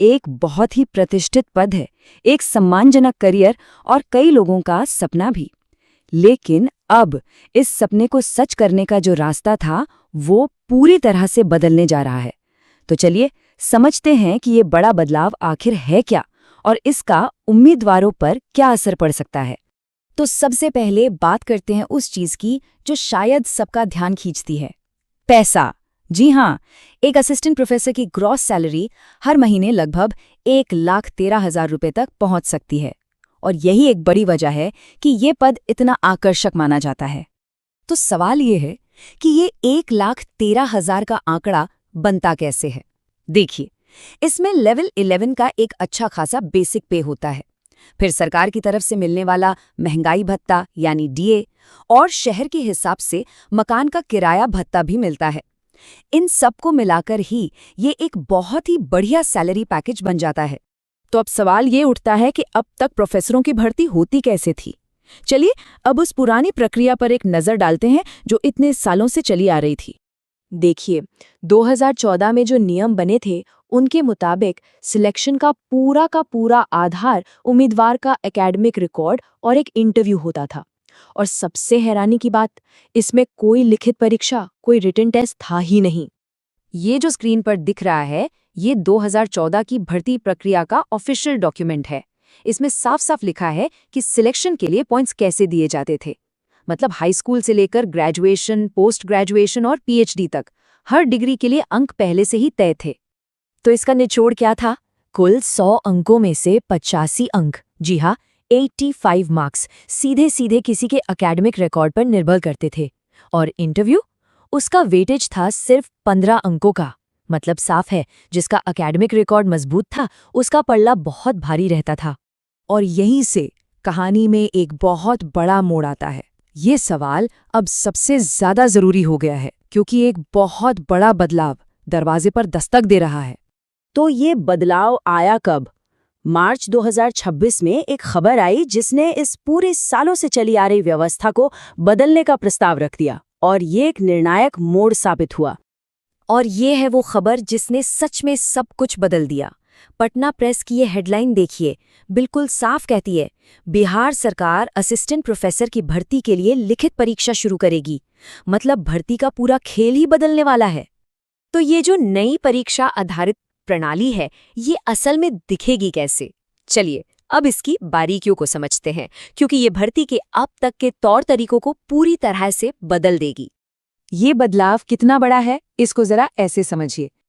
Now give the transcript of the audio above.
एक बहुत ही प्रतिष्ठित पद है, एक सम्मानजनक करियर और कई लोगों का सपना भी। लेकिन अब इस सपने को सच करने का जो रास्ता था वो पूरी तरह से बदलने जा रहा है। तो चलिए समझते हैं कि ये बड़ा बदलाव आखिर है क्या और इसका उम्मीदवारों पर क्या असर पड़ सकता है। तो सबसे पहले बात करते हैं उस चीज की जो शायद सबका ध्यान खींचती है, पैसा। जी हाँ, एक असिस्टेंट प्रोफेसर की ग्रॉस सैलरी हर महीने लगभग 1,13,000 रुपए तक पहुंच सकती है और यही एक बड़ी वजह है कि ये पद इतना आकर्षक माना जाता है। तो सवाल ये है कि ये 1,13,000 का आंकड़ा बनता कैसे है। देखिए, इसमें लेवल 11 का एक अच्छा खासा बेसिक पे होता है, फिर सरकार की तरफ से मिलने वाला महंगाई भत्ता यानी डीए और शहर के हिसाब से मकान का किराया भत्ता भी मिलता है। इन सब को मिलाकर ही ये एक बहुत ही बढ़िया सैलरी पैकेज बन जाता है। तो अब सवाल ये उठता है कि अब तक प्रोफेसरों की भर्ती होती कैसे थी। चलिए अब उस पुरानी प्रक्रिया पर एक नज़र डालते हैं जो इतने सालों से चली आ रही थी। देखिए, 2014 में जो नियम बने थे उनके मुताबिक सिलेक्शन का पूरा आधार उम्मीदवार का एकेडमिक रिकॉर्ड और एक इंटरव्यू होता था। और सबसे हैरानी की बात, इसमें कोई लिखित परीक्षा, कोई रिटन टेस्ट था ही नहीं। ये जो स्क्रीन पर दिख रहा है, ये 2014 की भर्ती प्रक्रिया का ऑफिशियल डॉक्यूमेंट है। इसमें साफ साफ लिखा है कि सिलेक्शन के लिए पॉइंट्स कैसे दिए जाते थे। मतलब हाई स्कूल से लेकर ग्रेजुएशन, पोस्ट ग्रेजुएशन और पीएचडी तक हर डिग्री के लिए अंक पहले से ही तय थे। तो इसका निचोड़ क्या था? कुल 100 अंकों में से 85 अंक, जी हाँ 85 मार्क्स सीधे सीधे किसी के एकेडमिक रिकॉर्ड पर निर्भर करते थे। और इंटरव्यू, उसका वेटेज था सिर्फ 15 अंकों का। मतलब साफ है, जिसका एकेडमिक रिकॉर्ड मजबूत था उसका पल्ला बहुत भारी रहता था। और यहीं से कहानी में एक बहुत बड़ा मोड़ आता है। ये सवाल अब सबसे ज्यादा जरूरी हो गया है क्योंकि एक बहुत बड़ा बदलाव दरवाजे पर दस्तक दे रहा है। तो ये बदलाव आया कब? मार्च 2026 में एक खबर आई जिसने इस पूरे सालों से चली आ रही व्यवस्था को बदलने का प्रस्ताव रख दिया और ये एक निर्णायक मोड़ साबित हुआ। और ये है वो खबर जिसने सच में सब कुछ बदल दिया। पटना प्रेस की ये हेडलाइन देखिए, बिल्कुल साफ कहती है, बिहार सरकार असिस्टेंट प्रोफेसर की भर्ती के लिए लिखित परीक्षा शुरू करेगी। मतलब भर्ती का पूरा खेल ही बदलने वाला है। तो ये जो नई परीक्षा आधारित प्रणाली है, ये असल में दिखेगी कैसे? चलिए अब इसकी बारीकियों को समझते हैं, क्योंकि ये भर्ती के अब तक के तौर तरीकों को पूरी तरह से बदल देगी। ये बदलाव कितना बड़ा है, इसको जरा ऐसे समझिए।